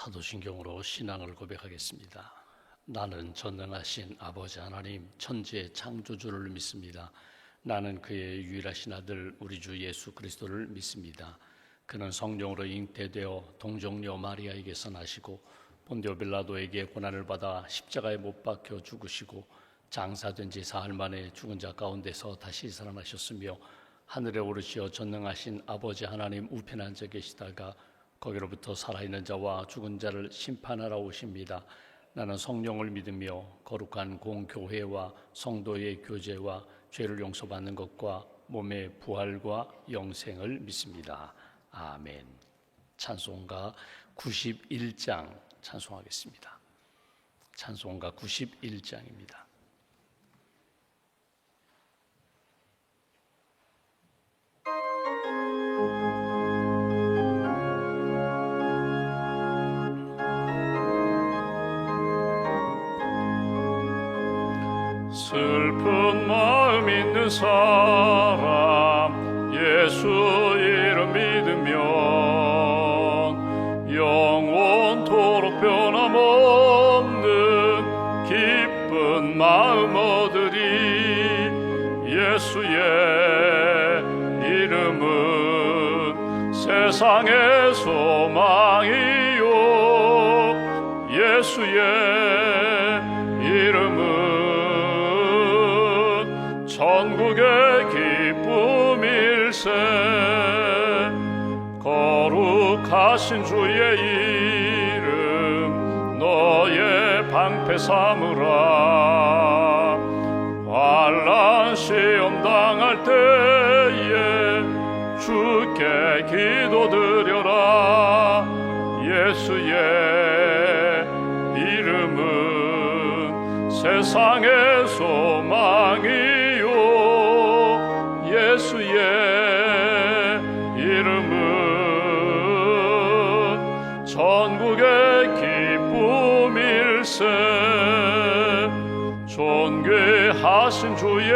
사도신경으로 신앙을 고백하겠습니다. 나는 전능하신 아버지 하나님 천지의 창조주를 믿습니다. 나는 그의 유일하신 아들 우리 주 예수 그리스도를 믿습니다. 그는 성령으로 잉태되어 동정녀 마리아에게서 나시고 본디오 빌라도에게 고난을 받아 십자가에 못 박혀 죽으시고 장사된 지 사흘 만에 죽은 자 가운데서 다시 살아나셨으며 하늘에 오르시어 전능하신 아버지 하나님 우편에 앉아 계시다가 거기로부터 살아있는 자와 죽은 자를 심판하러 오십니다. 나는 성령을 믿으며 거룩한 공교회와 성도의 교제와 죄를 용서받는 것과 몸의 부활과 영생을 믿습니다. 아멘. 찬송가 91장 찬송하겠습니다. 찬송가 91장입니다. 슬픈 마음 있는 사람 예수 이름 믿으면 영원토록 변함없는 기쁜 마음 얻으리. 예수의 이름은 세상의 소망이요 예수의 이름은 천국의 기쁨일세. 거룩하신 주의 이름 너의 방패 삼으라. 환난 시험 당할 때에 주께 기도드려라. 예수의 이름은 세상의 소망이 예수의 이름은 천국의 기쁨일세. 존귀하신 주의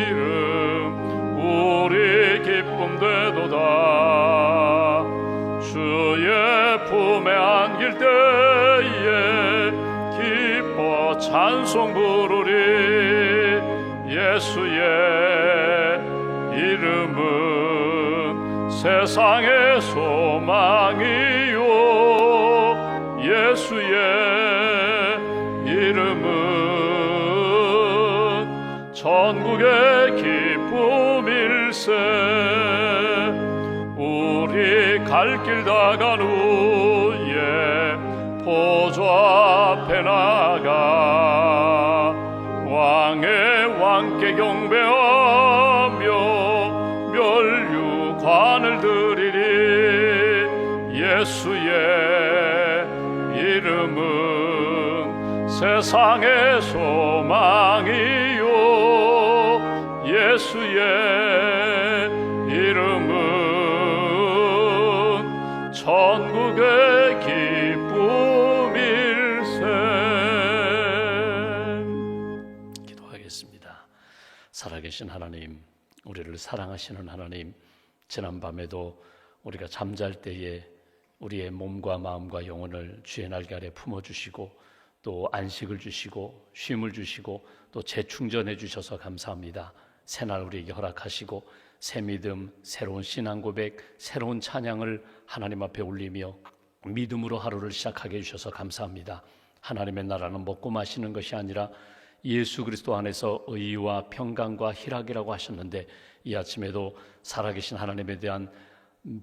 이름 우리 기쁨 되도다. 주의 품에 안길 때에 기뻐 찬송 부르리. 예수의 이름은 세상의 소망이요 예수의 이름은 천국의 기쁨일세. 우리 갈 길 다간 후에 보좌 앞에 나가 왕의 왕께 경배하며 멸류관을 드리리. 예수의 이름은 세상의 소망이요 예수의 이름은 천국의 기쁨일세. 살아계신 하나님, 우리를 사랑하시는 하나님, 지난밤에도 우리가 잠잘 때에 우리의 몸과 마음과 영혼을 주의 날개 아래 품어주시고 또 안식을 주시고 쉼을 주시고 또 재충전해 주셔서 감사합니다. 새날 우리에게 허락하시고 새 믿음, 새로운 신앙 고백, 새로운 찬양을 하나님 앞에 올리며 믿음으로 하루를 시작하게 해주셔서 감사합니다. 하나님의 나라는 먹고 마시는 것이 아니라 예수 그리스도 안에서 의와 평강과 희락이라고 하셨는데 이 아침에도 살아계신 하나님에 대한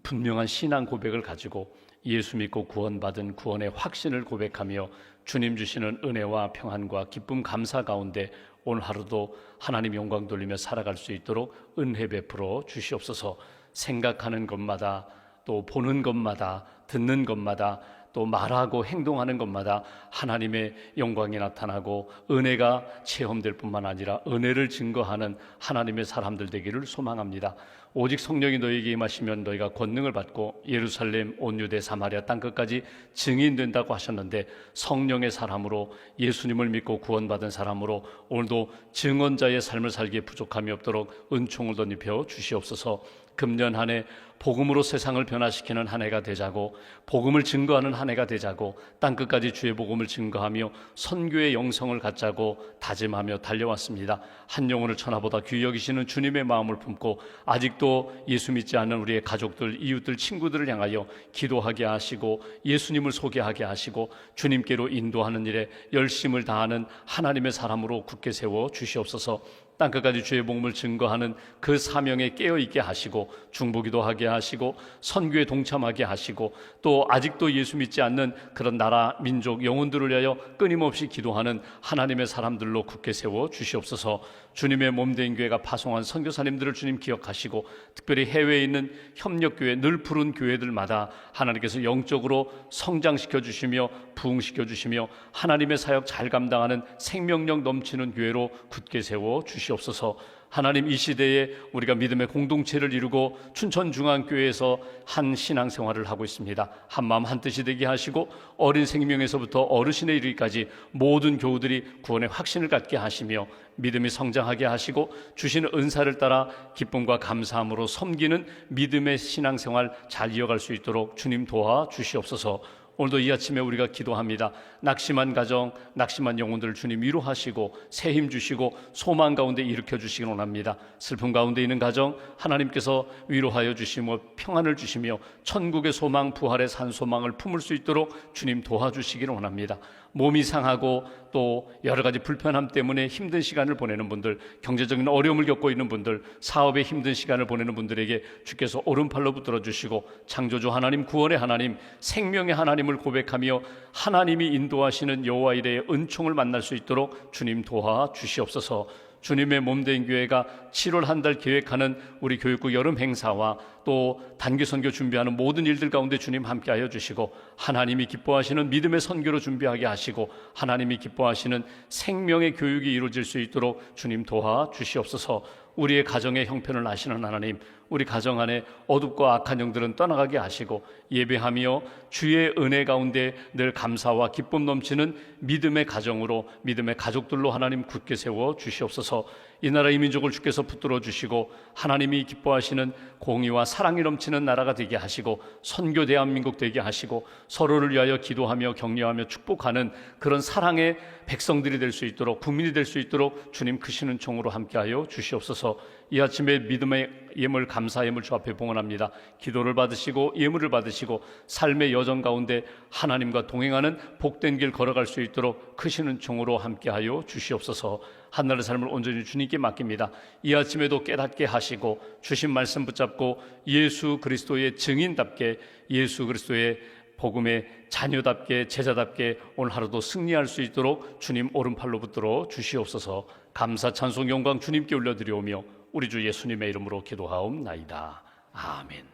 분명한 신앙 고백을 가지고 예수 믿고 구원받은 구원의 확신을 고백하며 주님 주시는 은혜와 평안과 기쁨 감사 가운데 오늘 하루도 하나님 영광 돌리며 살아갈 수 있도록 은혜 베풀어 주시옵소서. 생각하는 것마다 또 보는 것마다 듣는 것마다 또 말하고 행동하는 것마다 하나님의 영광이 나타나고 은혜가 체험될 뿐만 아니라 은혜를 증거하는 하나님의 사람들 되기를 소망합니다. 오직 성령이 너희에게 임하시면 너희가 권능을 받고 예루살렘 온 유대 사마리아 땅끝까지 증인된다고 하셨는데 성령의 사람으로 예수님을 믿고 구원받은 사람으로 오늘도 증언자의 삶을 살기에 부족함이 없도록 은총을 덧입혀 주시옵소서. 금년 한 해 복음으로 세상을 변화시키는 한 해가 되자고, 복음을 증거하는 한 해가 되자고, 땅끝까지 주의 복음을 증거하며 선교의 영성을 갖자고 다짐하며 달려왔습니다. 한 영혼을 천하보다 귀히 여기시는 주님의 마음을 품고 아직도 예수 믿지 않는 우리의 가족들, 이웃들, 친구들을 향하여 기도하게 하시고 예수님을 소개하게 하시고 주님께로 인도하는 일에 열심을 다하는 하나님의 사람으로 굳게 세워 주시옵소서. 땅끝까지 주의 복음을 증거하는 그 사명에 깨어있게 하시고 중보기도 하게 하시고 선교에 동참하게 하시고 또 아직도 예수 믿지 않는 그런 나라, 민족, 영혼들을 위하여 끊임없이 기도하는 하나님의 사람들로 굳게 세워 주시옵소서. 주님의 몸된 교회가 파송한 선교사님들을 주님 기억하시고 특별히 해외에 있는 협력교회, 늘 푸른 교회들마다 하나님께서 영적으로 성장시켜 주시며 부흥시켜 주시며 하나님의 사역 잘 감당하는 생명력 넘치는 교회로 굳게 세워 주시옵소서. 하나님, 이 시대에 우리가 믿음의 공동체를 이루고 춘천중앙교회에서 한 신앙생활을 하고 있습니다. 한마음 한뜻이 되게 하시고 어린 생명에서부터 어르신에 이르기까지 모든 교우들이 구원의 확신을 갖게 하시며 믿음이 성장하게 하시고 주시는 은사를 따라 기쁨과 감사함으로 섬기는 믿음의 신앙생활 잘 이어갈 수 있도록 주님 도와주시옵소서. 오늘도 이 아침에 우리가 기도합니다. 낙심한 가정, 낙심한 영혼들을 주님 위로하시고 새 힘 주시고 소망 가운데 일으켜 주시기 원합니다. 슬픔 가운데 있는 가정 하나님께서 위로하여 주시며 평안을 주시며 천국의 소망, 부활의 산 소망을 품을 수 있도록 주님 도와주시기를 원합니다. 몸이 상하고 또 여러 가지 불편함 때문에 힘든 시간을 보내는 분들, 경제적인 어려움을 겪고 있는 분들, 사업에 힘든 시간을 보내는 분들에게 주께서 오른팔로 붙들어 주시고 창조주 하나님, 구원의 하나님, 생명의 하나님을 고백하며 하나님이 인도하시는 여호와 이레의 은총을 만날 수 있도록 주님 도와주시옵소서. 주님의 몸된 교회가 7월 한 달 계획하는 우리 교육국 여름 행사와 또 단기 선교 준비하는 모든 일들 가운데 주님 함께하여 주시고 하나님이 기뻐하시는 믿음의 선교로 준비하게 하시고 하나님이 기뻐하시는 생명의 교육이 이루어질 수 있도록 주님 도와주시옵소서. 우리의 가정의 형편을 아시는 하나님, 우리 가정 안에 어둡고 악한 영들은 떠나가게 하시고 예배하며 주의 은혜 가운데 늘 감사와 기쁨 넘치는 믿음의 가정으로, 믿음의 가족들로 하나님 굳게 세워 주시옵소서. 이 나라 이 민족을 주께서 붙들어 주시고 하나님이 기뻐하시는 공의와 사랑이 넘치는 나라가 되게 하시고 선교 대한민국 되게 하시고 서로를 위하여 기도하며 격려하며 축복하는 그런 사랑의 백성들이 될 수 있도록, 국민이 될 수 있도록 주님 크시는 총으로 함께하여 주시옵소서. 이 아침에 믿음의 예물, 감사 예물 주 앞에 봉헌합니다. 기도를 받으시고 예물을 받으시고 삶의 여정 가운데 하나님과 동행하는 복된 길 걸어갈 수 있도록 크시는 총으로 함께하여 주시옵소서. 한나라의 삶을 온전히 주님께 맡깁니다. 이 아침에도 깨닫게 하시고 주신 말씀 붙잡고 예수 그리스도의 증인답게, 예수 그리스도의 복음의 자녀답게, 제자답게 오늘 하루도 승리할 수 있도록 주님 오른팔로 붙들어 주시옵소서. 감사 찬송 영광 주님께 올려드리오며 우리 주 예수님의 이름으로 기도하옵나이다. 아멘.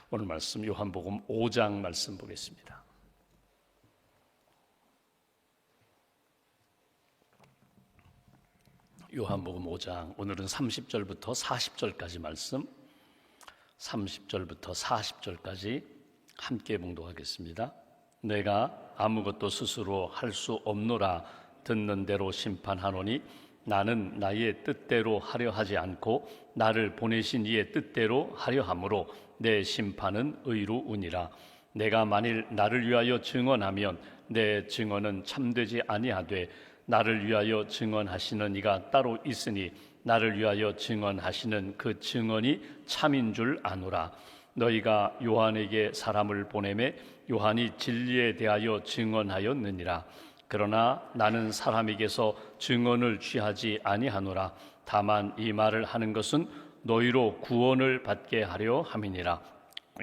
오늘 말씀 요한복음 5장 말씀 보겠습니다. 요한복음 5장, 오늘은 30절부터 40절까지 말씀, 30절부터 40절까지 함께 봉독하겠습니다. 내가 아무것도 스스로 할 수 없노라. 듣는 대로 심판하노니 나는 나의 뜻대로 하려 하지 않고 나를 보내신 이의 뜻대로 하려 함으로 내 심판은 의로우니라. 내가 만일 나를 위하여 증언하면 내 증언은 참되지 아니하되 나를 위하여 증언하시는 이가 따로 있으니 나를 위하여 증언하시는 그 증언이 참인 줄 아노라. 너희가 요한에게 사람을 보내매 요한이 진리에 대하여 증언하였느니라. 그러나 나는 사람에게서 증언을 취하지 아니하노라. 다만 이 말을 하는 것은 너희로 구원을 받게 하려 함이니라.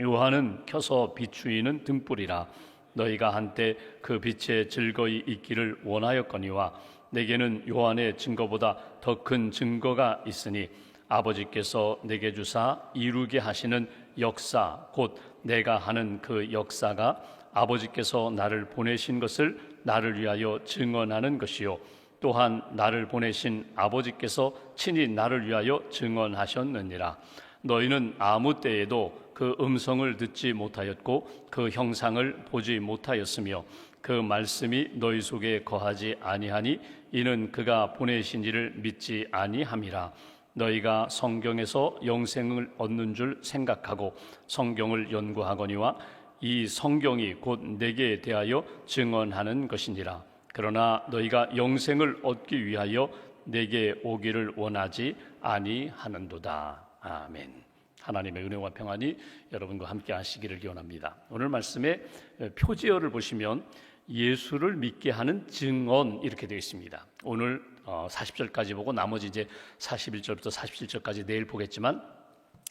요한은 켜서 비추이는 등불이라. 너희가 한때 그 빛에 즐거이 있기를 원하였거니와 내게는 요한의 증거보다 더 큰 증거가 있으니 아버지께서 내게 주사 이루게 하시는 역사, 곧 내가 하는 그 역사가 아버지께서 나를 보내신 것을 나를 위하여 증언하는 것이요 또한 나를 보내신 아버지께서 친히 나를 위하여 증언하셨느니라. 너희는 아무 때에도 그 음성을 듣지 못하였고 그 형상을 보지 못하였으며 그 말씀이 너희 속에 거하지 아니하니 이는 그가 보내신 이를 믿지 아니함이라. 너희가 성경에서 영생을 얻는 줄 생각하고 성경을 연구하거니와 이 성경이 곧 내게 대하여 증언하는 것이니라. 그러나 너희가 영생을 얻기 위하여 내게 오기를 원하지 아니하는도다. 아멘. 하나님의 은혜와 평안이 여러분과 함께 하시기를 기원합니다. 오늘 말씀의 표지어를 보시면 예수를 믿게 하는 증언 이렇게 되어 있습니다. 오늘 40절까지 보고 나머지 이제 41절부터 47절까지 내일 보겠지만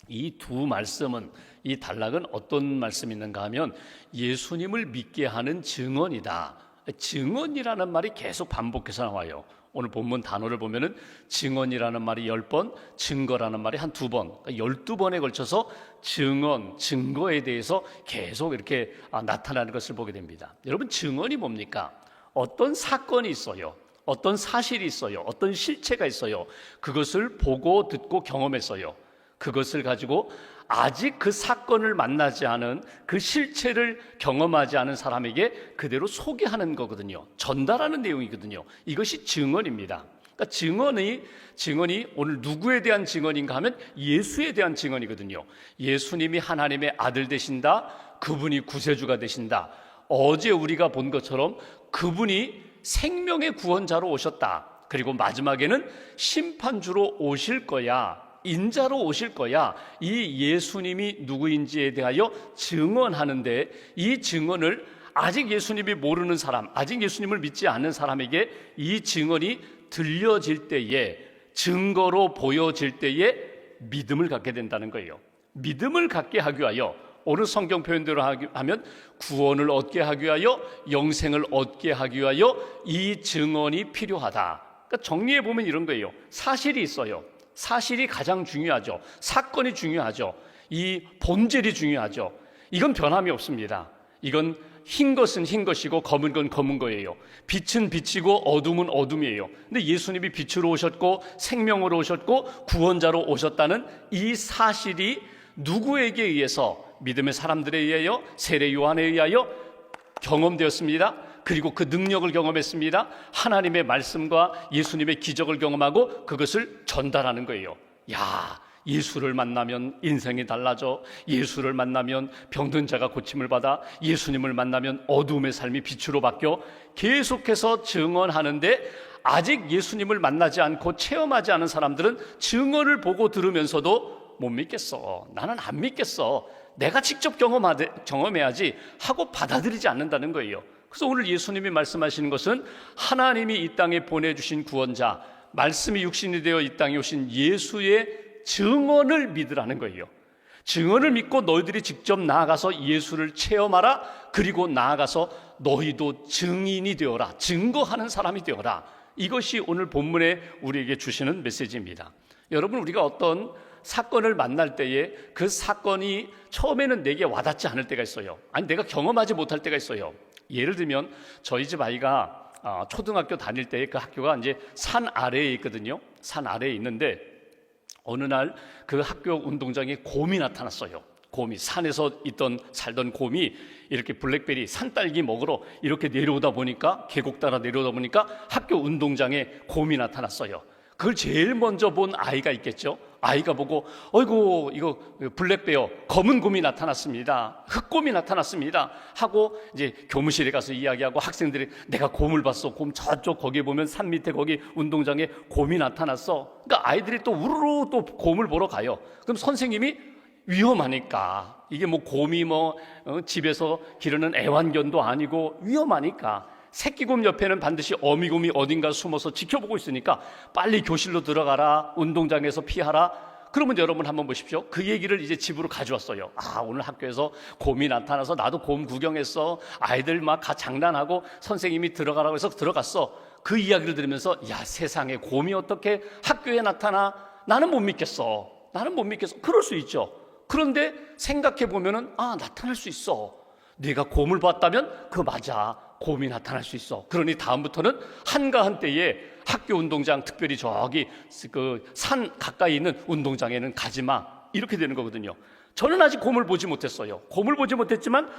이 두 말씀은, 이 단락은 어떤 말씀이 있는가 하면 예수님을 믿게 하는 증언이다. 증언이라는 말이 계속 반복해서 나와요. 오늘 본문 단어를 보면은 증언이라는 말이 10번, 증거라는 말이 한 2번, 12번에 걸쳐서 증언, 증거에 대해서 계속 이렇게 나타나는 것을 보게 됩니다. 여러분, 증언이 뭡니까? 어떤 사건이 있어요. 어떤 사실이 있어요. 어떤 실체가 있어요. 그것을 보고 듣고 경험했어요. 그것을 가지고 아직 그 사건을 만나지 않은, 그 실체를 경험하지 않은 사람에게 그대로 소개하는 거거든요. 전달하는 내용이거든요. 이것이 증언입니다. 그러니까 증언이 오늘 누구에 대한 증언인가 하면 예수에 대한 증언이거든요. 예수님이 하나님의 아들 되신다. 그분이 구세주가 되신다. 어제 우리가 본 것처럼 그분이 생명의 구원자로 오셨다. 그리고 마지막에는 심판주로 오실 거야. 인자로 오실 거야. 이 예수님이 누구인지에 대하여 증언하는데, 이 증언을 아직 예수님이 모르는 사람, 아직 예수님을 믿지 않는 사람에게 이 증언이 들려질 때에, 증거로 보여질 때에 믿음을 갖게 된다는 거예요. 믿음을 갖게 하기 위하여, 오늘 성경 표현대로 하면 구원을 얻게 하기 위하여, 영생을 얻게 하기 위하여 이 증언이 필요하다. 그러니까 정리해 보면 이런 거예요. 사실이 있어요. 사실이 가장 중요하죠. 사건이 중요하죠. 이 본질이 중요하죠. 이건 변함이 없습니다. 이건 흰 것은 흰 것이고 검은 건 검은 거예요. 빛은 빛이고 어둠은 어둠이에요. 근데 예수님이 빛으로 오셨고 생명으로 오셨고 구원자로 오셨다는 이 사실이 누구에게 의해서, 믿음의 사람들에 의하여, 세례 요한에 의하여 경험되었습니다. 그리고 그 능력을 경험했습니다. 하나님의 말씀과 예수님의 기적을 경험하고 그것을 전달하는 거예요. 야, 예수를 만나면 인생이 달라져. 예수를 만나면 병든 자가 고침을 받아. 예수님을 만나면 어두움의 삶이 빛으로 바뀌어. 계속해서 증언하는데 아직 예수님을 만나지 않고 체험하지 않은 사람들은 증언을 보고 들으면서도 못 믿겠어. 나는 안 믿겠어. 내가 직접 경험해야지 하고 받아들이지 않는다는 거예요. 그래서 오늘 예수님이 말씀하시는 것은 하나님이 이 땅에 보내주신 구원자, 말씀이 육신이 되어 이 땅에 오신 예수의 증언을 믿으라는 거예요. 증언을 믿고 너희들이 직접 나아가서 예수를 체험하라. 그리고 나아가서 너희도 증인이 되어라. 증거하는 사람이 되어라. 이것이 오늘 본문에 우리에게 주시는 메시지입니다. 여러분, 우리가 어떤 사건을 만날 때에 그 사건이 처음에는 내게 와닿지 않을 때가 있어요. 아니, 내가 경험하지 못할 때가 있어요. 예를 들면 저희 집 아이가 초등학교 다닐 때 그 학교가 이제 산 아래에 있거든요. 산 아래에 있는데 어느 날 그 학교 운동장에 곰이 나타났어요. 곰이, 산에서 살던 곰이 이렇게 블랙베리, 산딸기 먹으러 이렇게 내려오다 보니까, 계곡 따라 내려오다 보니까 학교 운동장에 곰이 나타났어요. 그걸 제일 먼저 본 아이가 있겠죠. 아이가 보고 어이구, 이거 블랙베어, 검은 곰이 나타났습니다. 흑곰이 나타났습니다 하고 이제 교무실에 가서 이야기하고, 학생들이 내가 곰을 봤어. 곰 저쪽 거기 보면 산 밑에 거기 운동장에 곰이 나타났어. 그러니까 아이들이 또 우르르 또 곰을 보러 가요. 그럼 선생님이 위험하니까, 이게 뭐 곰이 집에서 기르는 애완견도 아니고 위험하니까 새끼곰 옆에는 반드시 어미곰이 어딘가 숨어서 지켜보고 있으니까 빨리 교실로 들어가라, 운동장에서 피하라. 그러면 여러분 한번 보십시오. 그 얘기를 이제 집으로 가져왔어요. 아, 오늘 학교에서 곰이 나타나서 나도 곰 구경했어. 아이들 막 장난하고 선생님이 들어가라고 해서 들어갔어. 그 이야기를 들으면서, 야, 세상에 곰이 어떻게 학교에 나타나? 나는 못 믿겠어. 나는 못 믿겠어. 그럴 수 있죠. 그런데 생각해 보면은, 아, 나타날 수 있어. 네가 곰을 봤다면 그 맞아. 곰이 나타날 수 있어. 그러니 다음부터는 한가한 때에 학교 운동장, 특별히 저기 그 산 가까이 있는 운동장에는 가지 마. 이렇게 되는 거거든요. 저는 아직 곰을 보지 못했어요. 곰을 보지 못했지만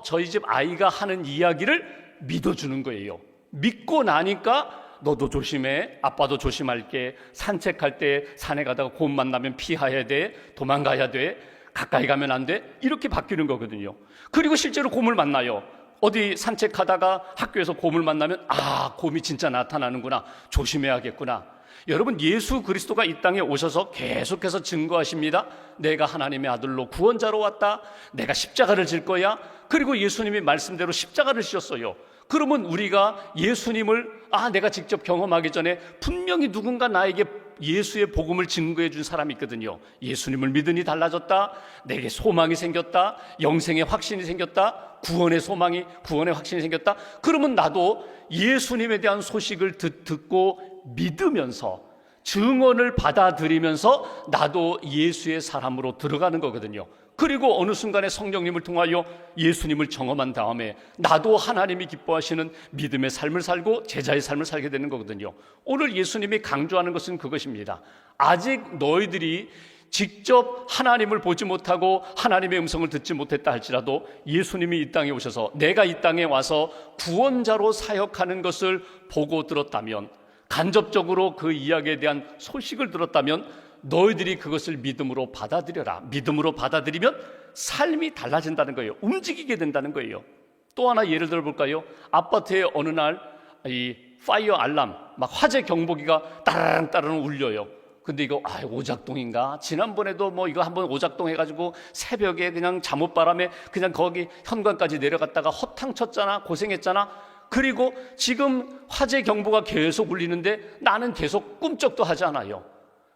저희 집 아이가 하는 이야기를 믿어주는 거예요. 믿고 나니까 너도 조심해. 아빠도 조심할게. 산책할 때 산에 가다가 곰 만나면 피해야 돼. 도망가야 돼. 가까이 가면 안 돼. 이렇게 바뀌는 거거든요. 그리고 실제로 곰을 만나요. 어디 산책하다가 학교에서 곰을 만나면 곰이 진짜 나타나는구나. 조심해야겠구나. 여러분, 예수 그리스도가 이 땅에 오셔서 계속해서 증거하십니다. 내가 하나님의 아들로 구원자로 왔다. 내가 십자가를 질 거야. 그리고 예수님이 말씀대로 십자가를 지셨어요. 그러면 우리가 예수님을 내가 직접 경험하기 전에 분명히 누군가 나에게 예수의 복음을 증거해 준 사람이 있거든요. 예수님을 믿으니 달라졌다. 내게 소망이 생겼다. 영생의 확신이 생겼다. 구원의 소망이, 구원의 확신이 생겼다. 그러면 나도 예수님에 대한 소식을 듣고 믿으면서 증언을 받아들이면서 나도 예수의 사람으로 들어가는 거거든요. 그리고 어느 순간에 성령님을 통하여 예수님을 경험한 다음에 나도 하나님이 기뻐하시는 믿음의 삶을 살고 제자의 삶을 살게 되는 거거든요. 오늘 예수님이 강조하는 것은 그것입니다. 아직 너희들이 직접 하나님을 보지 못하고 하나님의 음성을 듣지 못했다 할지라도 예수님이 이 땅에 오셔서 내가 이 땅에 와서 구원자로 사역하는 것을 보고 들었다면, 간접적으로 그 이야기에 대한 소식을 들었다면 너희들이 그것을 믿음으로 받아들여라. 믿음으로 받아들이면 삶이 달라진다는 거예요. 움직이게 된다는 거예요. 또 하나 예를 들어볼까요? 아파트에 어느 날 이 파이어 알람, 막 화재 경보기가 따라랑 울려요. 근데 이거 오작동인가? 지난번에도 이거 한번 오작동 해가지고 새벽에 그냥 잠옷바람에 그냥 거기 현관까지 내려갔다가 허탕 쳤잖아. 고생했잖아. 그리고 지금 화재 경보가 계속 울리는데 나는 계속 꿈쩍도 하지 않아요.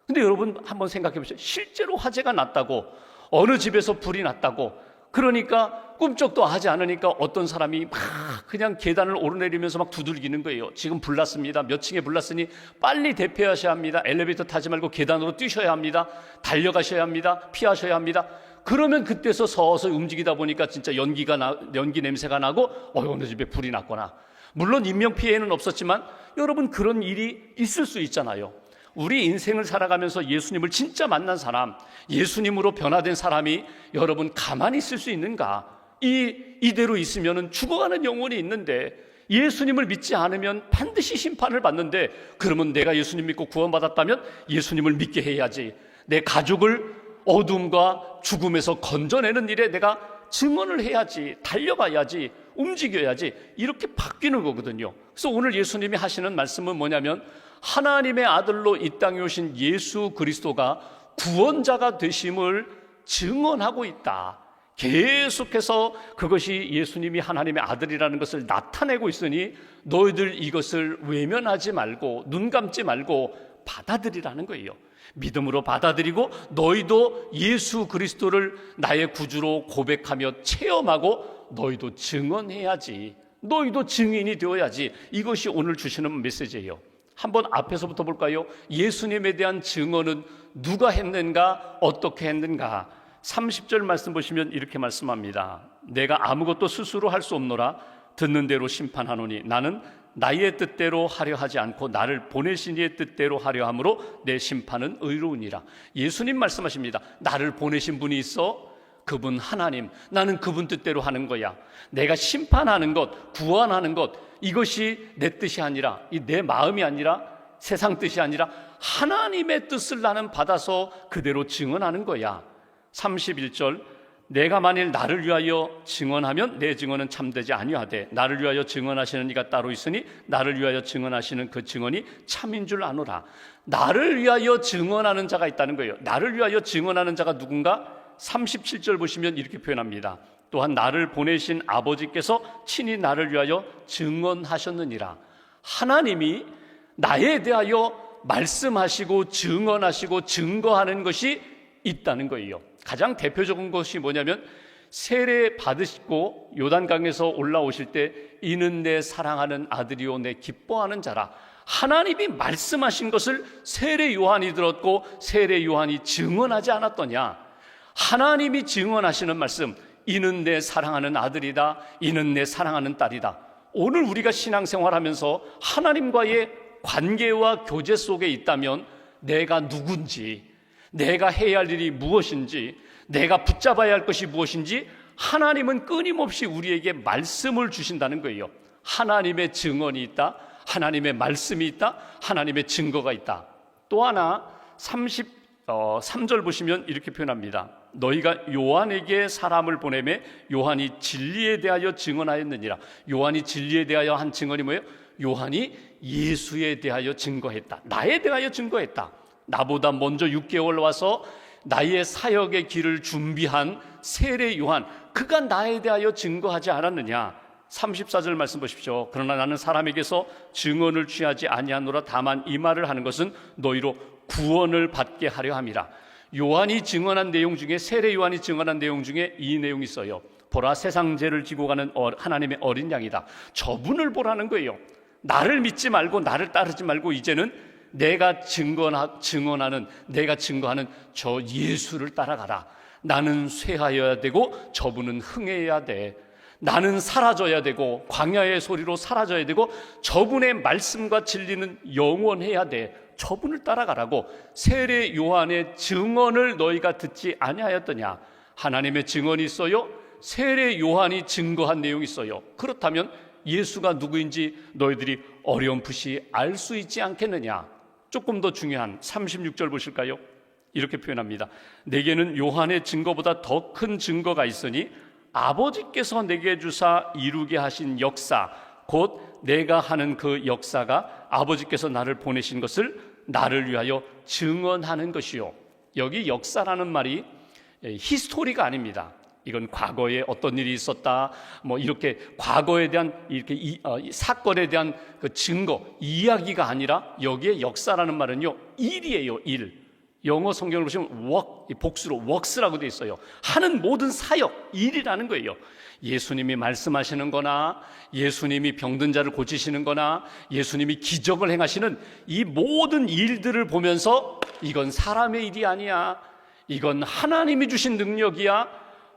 근데 여러분 한번 생각해 보세요. 실제로 화재가 났다고, 어느 집에서 불이 났다고, 그러니까 꿈쩍도 하지 않으니까 어떤 사람이 막 그냥 계단을 오르내리면서 막 두들기는 거예요. 지금 불났습니다. 몇 층에 불났으니 빨리 대피하셔야 합니다. 엘리베이터 타지 말고 계단으로 뛰셔야 합니다. 달려가셔야 합니다. 피하셔야 합니다. 그러면 그때서 서서히 움직이다 보니까 진짜 연기 냄새가 나고 어느 집에 불이 났거나, 물론 인명피해는 없었지만 여러분 그런 일이 있을 수 있잖아요. 우리 인생을 살아가면서 예수님을 진짜 만난 사람, 예수님으로 변화된 사람이 여러분 가만히 있을 수 있는가? 이대로 있으면 죽어가는 영혼이 있는데, 예수님을 믿지 않으면 반드시 심판을 받는데, 그러면 내가 예수님 믿고 구원받았다면 예수님을 믿게 해야지. 내 가족을 어둠과 죽음에서 건져내는 일에 내가 증언을 해야지, 달려가야지, 움직여야지, 이렇게 바뀌는 거거든요. 그래서 오늘 예수님이 하시는 말씀은 뭐냐면, 하나님의 아들로 이 땅에 오신 예수 그리스도가 구원자가 되심을 증언하고 있다. 계속해서 그것이 예수님이 하나님의 아들이라는 것을 나타내고 있으니 너희들 이것을 외면하지 말고 눈 감지 말고 받아들이라는 거예요. 믿음으로 받아들이고 너희도 예수 그리스도를 나의 구주로 고백하며 체험하고 너희도 증언해야지. 너희도 증인이 되어야지. 이것이 오늘 주시는 메시지예요. 한번 앞에서부터 볼까요? 예수님에 대한 증언은 누가 했는가? 어떻게 했는가? 30절 말씀 보시면 이렇게 말씀합니다. 내가 아무것도 스스로 할 수 없노라. 듣는 대로 심판하노니 나는 나의 뜻대로 하려 하지 않고 나를 보내신 이의 뜻대로 하려 함으로 내 심판은 의로우니라. 예수님 말씀하십니다. 나를 보내신 분이 있어. 그분 하나님, 나는 그분 뜻대로 하는 거야. 내가 심판하는 것, 구원하는 것, 이것이 내 뜻이 아니라, 내 마음이 아니라, 세상 뜻이 아니라 하나님의 뜻을 나는 받아서 그대로 증언하는 거야. 31절, 내가 만일 나를 위하여 증언하면 내 증언은 참되지 아니하되 나를 위하여 증언하시는 이가 따로 있으니 나를 위하여 증언하시는 그 증언이 참인 줄 아노라. 나를 위하여 증언하는 자가 있다는 거예요. 나를 위하여 증언하는 자가 누군가? 37절 보시면 이렇게 표현합니다. 또한 나를 보내신 아버지께서 친히 나를 위하여 증언하셨느니라. 하나님이 나에 대하여 말씀하시고 증언하시고 증거하는 것이 있다는 거예요. 가장 대표적인 것이 뭐냐면 세례 받으시고 요단강에서 올라오실 때 이는 내 사랑하는 아들이요 내 기뻐하는 자라. 하나님이 말씀하신 것을 세례 요한이 들었고 세례 요한이 증언하지 않았더냐. 하나님이 증언하시는 말씀, 이는 내 사랑하는 아들이다, 이는 내 사랑하는 딸이다. 오늘 우리가 신앙생활하면서 하나님과의 관계와 교제 속에 있다면 내가 누군지, 내가 해야 할 일이 무엇인지, 내가 붙잡아야 할 것이 무엇인지 하나님은 끊임없이 우리에게 말씀을 주신다는 거예요. 하나님의 증언이 있다, 하나님의 말씀이 있다, 하나님의 증거가 있다. 또 하나 33절 보시면 이렇게 표현합니다. 너희가 요한에게 사람을 보내매 요한이 진리에 대하여 증언하였느니라. 요한이 진리에 대하여 한 증언이 뭐예요? 요한이 예수에 대하여 증거했다. 나에 대하여 증거했다. 나보다 먼저 6개월 와서 나의 사역의 길을 준비한 세례 요한, 그가 나에 대하여 증거하지 않았느냐. 34절 말씀 보십시오. 그러나 나는 사람에게서 증언을 취하지 아니하노라. 다만 이 말을 하는 것은 너희로 구원을 받게 하려 함이라. 요한이 증언한 내용 중에, 세례 요한이 증언한 내용 중에 이 내용이 있어요. 보라, 세상 죄를 지고 가는 하나님의 어린 양이다. 저분을 보라는 거예요. 나를 믿지 말고 나를 따르지 말고 이제는 내가 증언하는, 내가 증거하는 저 예수를 따라가라. 나는 쇠하여야 되고 저분은 흥해야 돼. 나는 사라져야 되고 광야의 소리로 사라져야 되고 저분의 말씀과 진리는 영원해야 돼. 저분을 따라가라고. 세례 요한의 증언을 너희가 듣지 아니하였더냐. 하나님의 증언이 있어요. 세례 요한이 증거한 내용이 있어요. 그렇다면 예수가 누구인지 너희들이 어렴풋이 알 수 있지 않겠느냐. 조금 더 중요한 36절 보실까요? 이렇게 표현합니다. 내게는 요한의 증거보다 더 큰 증거가 있으니 아버지께서 내게 주사 이루게 하신 역사, 곧 내가 하는 그 역사가 아버지께서 나를 보내신 것을 나를 위하여 증언하는 것이요. 여기 역사라는 말이 히스토리가 아닙니다. 이건 과거에 어떤 일이 있었다, 뭐 이렇게 과거에 대한 이렇게 사건에 대한 그 증거, 이야기가 아니라 여기에 역사라는 말은요, 일이에요, 일. 영어 성경을 보시면 work, 복수로 works라고 되어 있어요. 하는 모든 사역, 일이라는 거예요. 예수님이 말씀하시는 거나 예수님이 병든 자를 고치시는 거나 예수님이 기적을 행하시는 이 모든 일들을 보면서 이건 사람의 일이 아니야, 이건 하나님이 주신 능력이야.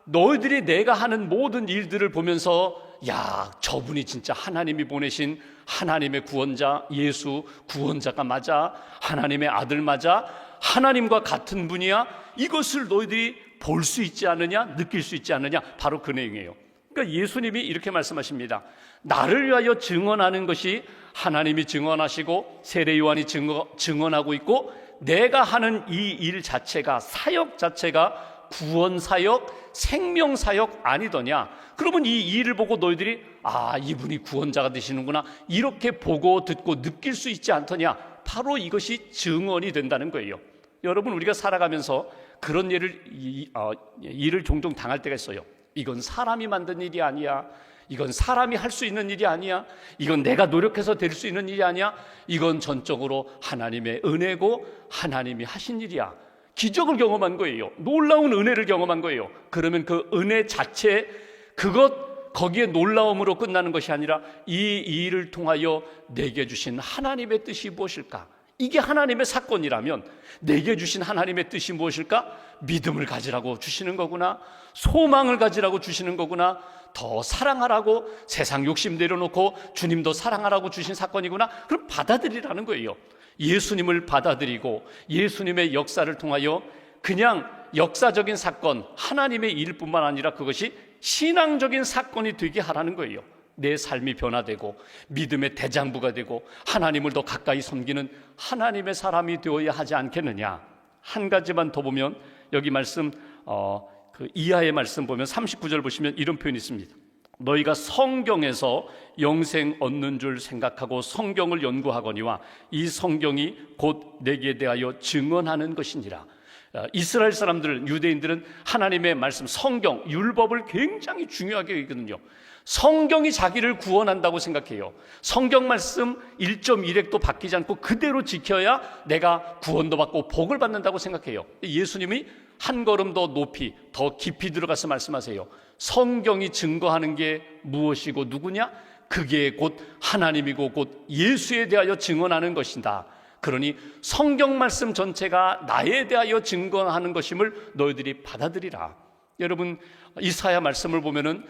너희들이 내가 하는 모든 일들을 보면서 야, 저분이 진짜 하나님이 보내신 하나님의 구원자, 예수 구원자가 맞아, 하나님의 아들 맞아, 하나님과 같은 분이야. 이것을 너희들이 볼 수 있지 않느냐, 느낄 수 있지 않느냐. 바로 그 내용이에요. 그러니까 예수님이 이렇게 말씀하십니다. 나를 위하여 증언하는 것이 하나님이 증언하시고 세례 요한이 증언하고 있고, 내가 하는 이 일 자체가, 사역 자체가 구원 사역, 생명 사역 아니더냐. 그러면 이 일을 보고 너희들이 아, 이분이 구원자가 되시는구나, 이렇게 보고 듣고 느낄 수 있지 않더냐. 바로 이것이 증언이 된다는 거예요. 여러분, 우리가 살아가면서 그런 일을 종종 당할 때가 있어요. 이건 사람이 만든 일이 아니야. 이건 사람이 할 수 있는 일이 아니야. 이건 내가 노력해서 될 수 있는 일이 아니야. 이건 전적으로 하나님의 은혜고 하나님이 하신 일이야. 기적을 경험한 거예요. 놀라운 은혜를 경험한 거예요. 그러면 그 은혜 자체, 거기에 놀라움으로 끝나는 것이 아니라 이 일을 통하여 내게 주신 하나님의 뜻이 무엇일까? 이게 하나님의 사건이라면 내게 주신 하나님의 뜻이 무엇일까? 믿음을 가지라고 주시는 거구나, 소망을 가지라고 주시는 거구나, 더 사랑하라고, 세상 욕심 내려놓고 주님도 사랑하라고 주신 사건이구나. 그럼 받아들이라는 거예요. 예수님을 받아들이고 예수님의 역사를 통하여 그냥 역사적인 사건, 하나님의 일뿐만 아니라 그것이 신앙적인 사건이 되게 하라는 거예요. 내 삶이 변화되고 믿음의 대장부가 되고 하나님을 더 가까이 섬기는 하나님의 사람이 되어야 하지 않겠느냐. 한 가지만 더 보면 여기 말씀, 그 이하의 말씀 보면 39절 보시면 이런 표현이 있습니다. 너희가 성경에서 영생 얻는 줄 생각하고 성경을 연구하거니와 이 성경이 곧 내게 대하여 증언하는 것이니라. 이스라엘 사람들, 유대인들은 하나님의 말씀, 성경, 율법을 굉장히 중요하게 여기거든요. 성경이 자기를 구원한다고 생각해요. 성경 말씀 1.1획도 바뀌지 않고 그대로 지켜야 내가 구원도 받고 복을 받는다고 생각해요. 예수님이 한 걸음 더 높이, 더 깊이 들어가서 말씀하세요. 성경이 증거하는 게 무엇이고 누구냐? 그게 곧 하나님이고 곧 예수에 대하여 증언하는 것이다. 그러니 성경 말씀 전체가 나에 대하여 증거하는 것임을 너희들이 받아들이라. 여러분, 이사야 말씀을 보면은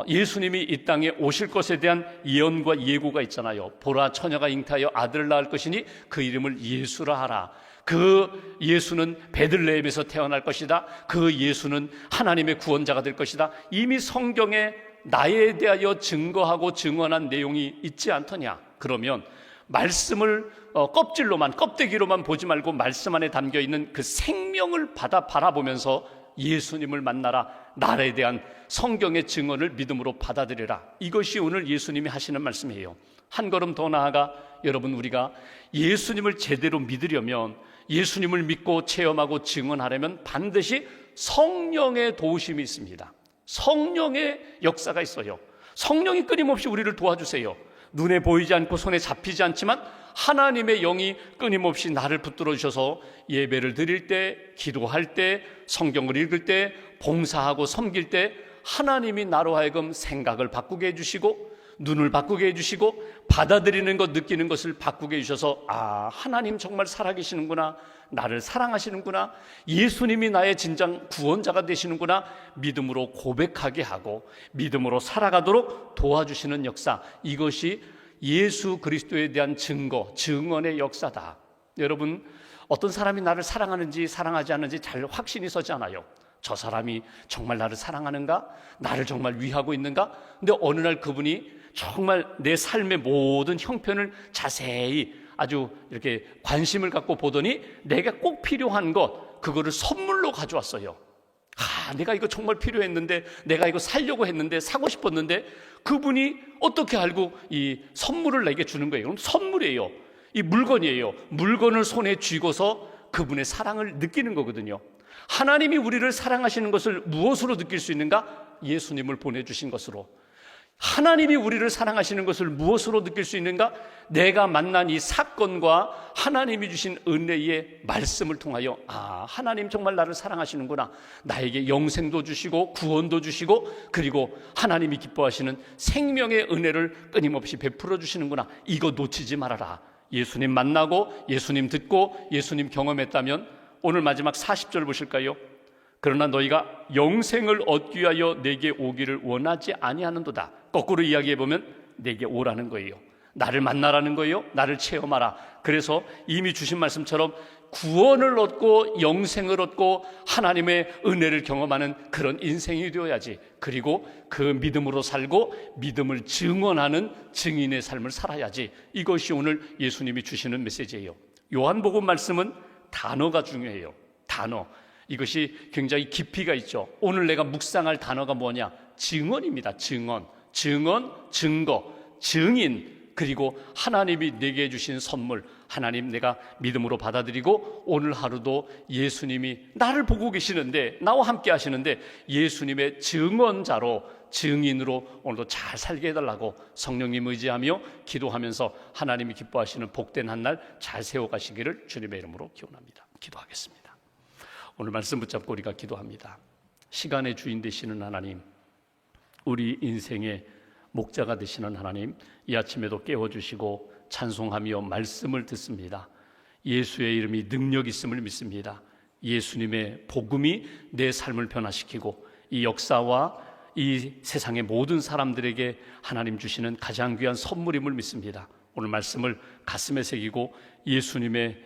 예수님이 이 땅에 오실 것에 대한 예언과 예고가 있잖아요. 보라, 처녀가 잉태하여 아들을 낳을 것이니 그 이름을 예수라 하라. 그 예수는 베들레헴에서 태어날 것이다. 그 예수는 하나님의 구원자가 될 것이다. 이미 성경에 나에 대하여 증거하고 증언한 내용이 있지 않더냐? 그러면 말씀을 껍질로만, 껍데기로만 보지 말고 말씀 안에 담겨있는 그 생명을 바라보면서 예수님을 만나라, 나에 대한 성경의 증언을 믿음으로 받아들여라. 이것이 오늘 예수님이 하시는 말씀이에요. 한 걸음 더 나아가 여러분, 우리가 예수님을 제대로 믿으려면, 예수님을 믿고 체험하고 증언하려면 반드시 성령의 도우심이 있습니다. 성령의 역사가 있어요. 성령이 끊임없이 우리를 도와주세요. 눈에 보이지 않고 손에 잡히지 않지만 하나님의 영이 끊임없이 나를 붙들어 주셔서 예배를 드릴 때, 기도할 때, 성경을 읽을 때, 봉사하고 섬길 때 하나님이 나로 하여금 생각을 바꾸게 해주시고, 눈을 바꾸게 해주시고, 받아들이는 것, 느끼는 것을 바꾸게 해주셔서, 아, 하나님 정말 살아계시는구나, 나를 사랑하시는구나, 예수님이 나의 진정 구원자가 되시는구나, 믿음으로 고백하게 하고 믿음으로 살아가도록 도와주시는 역사, 이것이 예수 그리스도에 대한 증거, 증언의 역사다. 여러분, 어떤 사람이 나를 사랑하는지 사랑하지 않는지 잘 확신이 서지 않아요. 저 사람이 정말 나를 사랑하는가? 나를 정말 위하고 있는가? 근데 어느 날 그분이 정말 내 삶의 모든 형편을 자세히 아주 이렇게 관심을 갖고 보더니 내가 꼭 필요한 것, 그거를 선물로 가져왔어요. 아, 내가 이거 정말 필요했는데, 내가 이거 사려고 했는데, 사고 싶었는데, 그분이 어떻게 알고 이 선물을 내게 주는 거예요? 그럼 선물이에요. 이 물건이에요. 물건을 손에 쥐고서 그분의 사랑을 느끼는 거거든요. 하나님이 우리를 사랑하시는 것을 무엇으로 느낄 수 있는가? 예수님을 보내주신 것으로. 하나님이 우리를 사랑하시는 것을 무엇으로 느낄 수 있는가? 내가 만난 이 사건과 하나님이 주신 은혜의 말씀을 통하여, 아, 하나님 정말 나를 사랑하시는구나, 나에게 영생도 주시고 구원도 주시고, 그리고 하나님이 기뻐하시는 생명의 은혜를 끊임없이 베풀어 주시는구나, 이거 놓치지 말아라. 예수님 만나고 예수님 듣고 예수님 경험했다면 오늘 마지막 40절 보실까요? 그러나 너희가 영생을 얻기 위하여 내게 오기를 원하지 아니하는도다. 거꾸로 이야기해보면 내게 오라는 거예요. 나를 만나라는 거예요. 나를 체험하라. 그래서 이미 주신 말씀처럼 구원을 얻고 영생을 얻고 하나님의 은혜를 경험하는 그런 인생이 되어야지. 그리고 그 믿음으로 살고 믿음을 증언하는 증인의 삶을 살아야지. 이것이 오늘 예수님이 주시는 메시지예요. 요한복음 말씀은 단어가 중요해요. 단어. 이것이 굉장히 깊이가 있죠. 오늘 내가 묵상할 단어가 뭐냐? 증언입니다. 증언, 증거, 증인, 그리고 하나님이 내게 주신 선물, 하나님 내가 믿음으로 받아들이고 오늘 하루도 예수님이 나를 보고 계시는데, 나와 함께 하시는데 예수님의 증언자로, 증인으로 오늘도 잘 살게 해달라고 성령님 의지하며 기도하면서 하나님이 기뻐하시는 복된 한 날 잘 세워가시기를 주님의 이름으로 기원합니다. 기도하겠습니다. 오늘 말씀 붙잡고 우리가 기도합니다. 시간의 주인 되시는 하나님, 우리 인생의 목자가 되시는 하나님, 이 아침에도 깨워주시고 찬송하며 말씀을 듣습니다. 예수의 이름이 능력 있음을 믿습니다. 예수님의 복음이 내 삶을 변화시키고 이 역사와 이 세상의 모든 사람들에게 하나님 주시는 가장 귀한 선물임을 믿습니다. 오늘 말씀을 가슴에 새기고 예수님의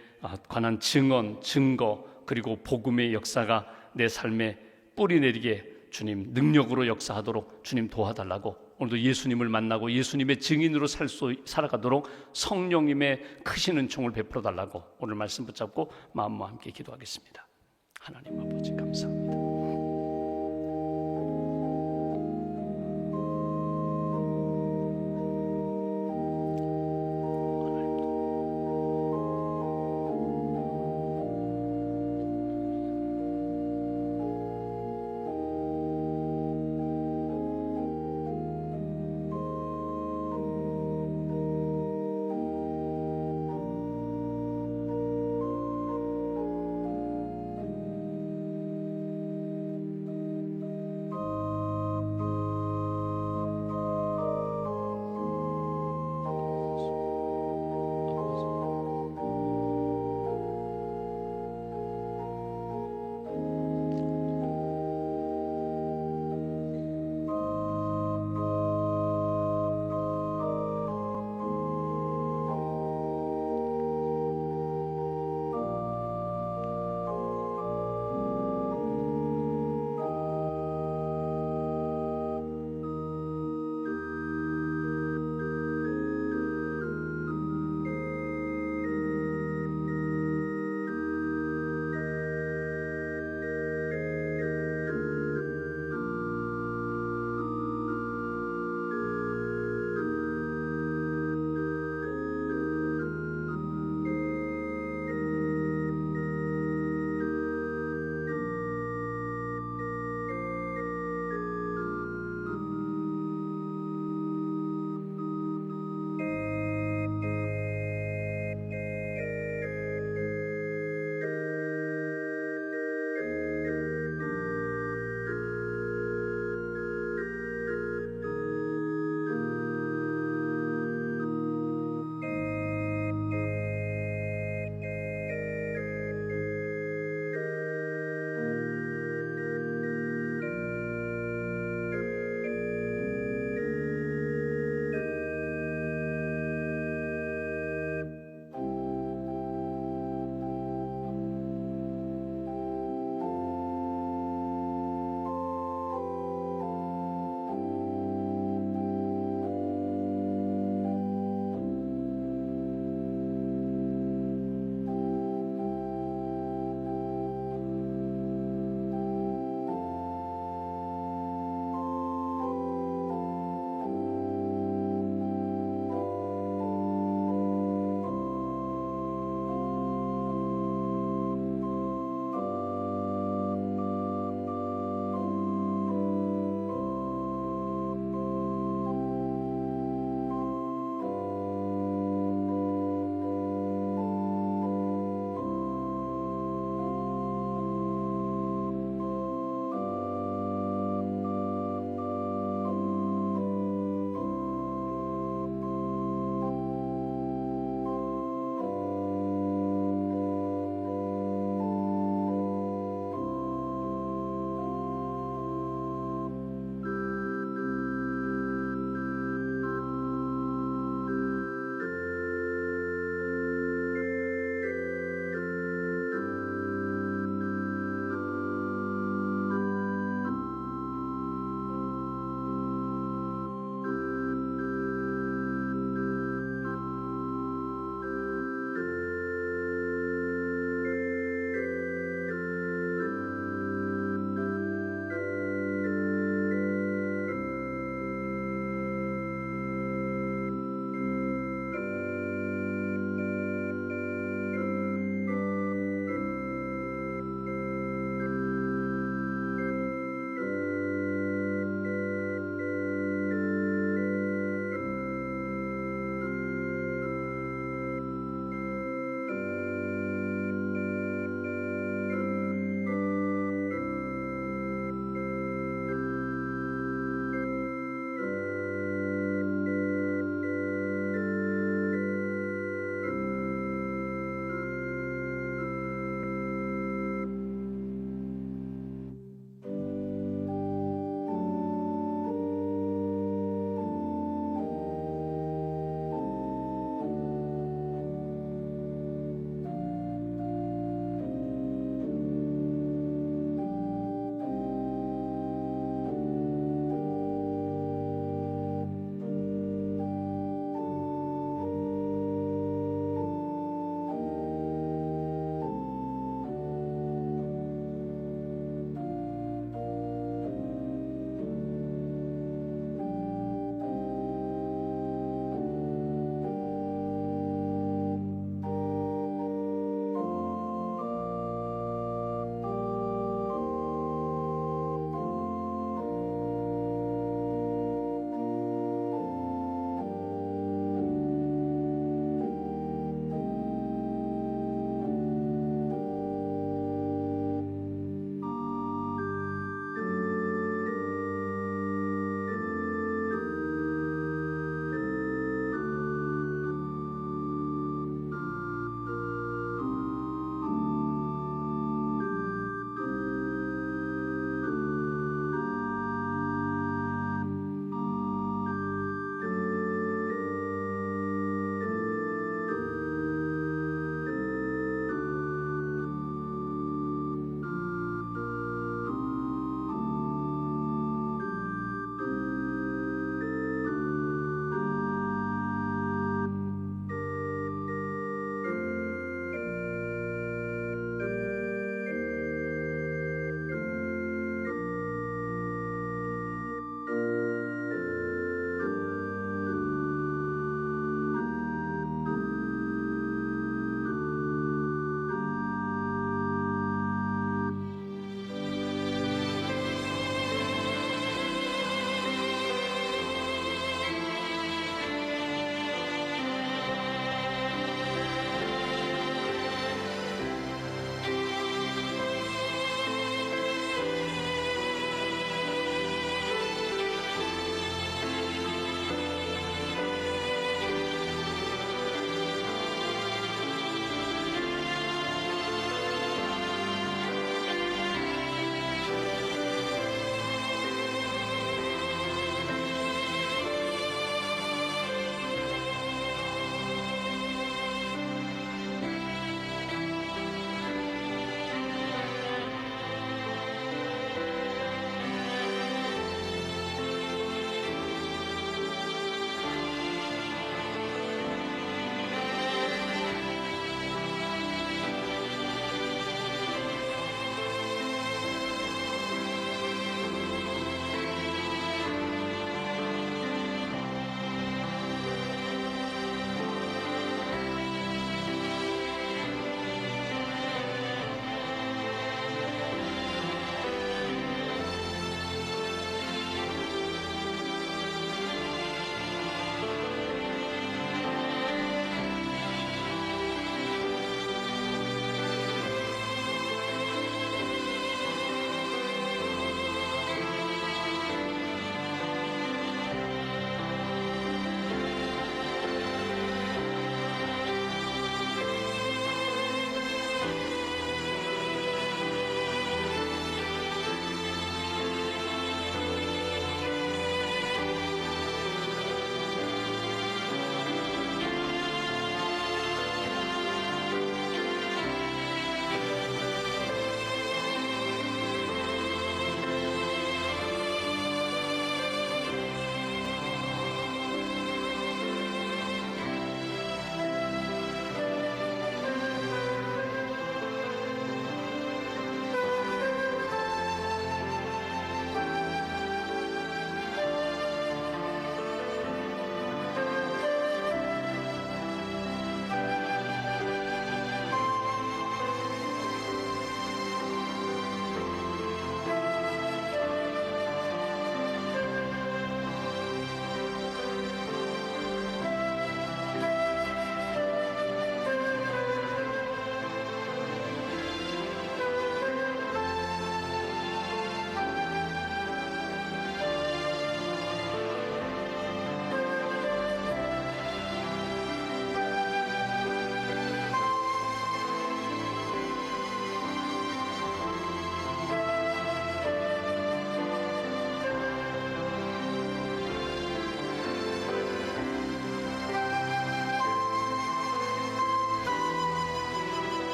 관한 증언, 증거, 그리고 복음의 역사가 내 삶에 뿌리 내리게 주님 능력으로 역사하도록 주님 도와달라고, 오늘도 예수님을 만나고 예수님의 증인으로 살아가도록 성령님의 크신 은총을 베풀어 달라고 오늘 말씀 붙잡고 마음과 함께 기도하겠습니다. 하나님 아버지 감사합니다.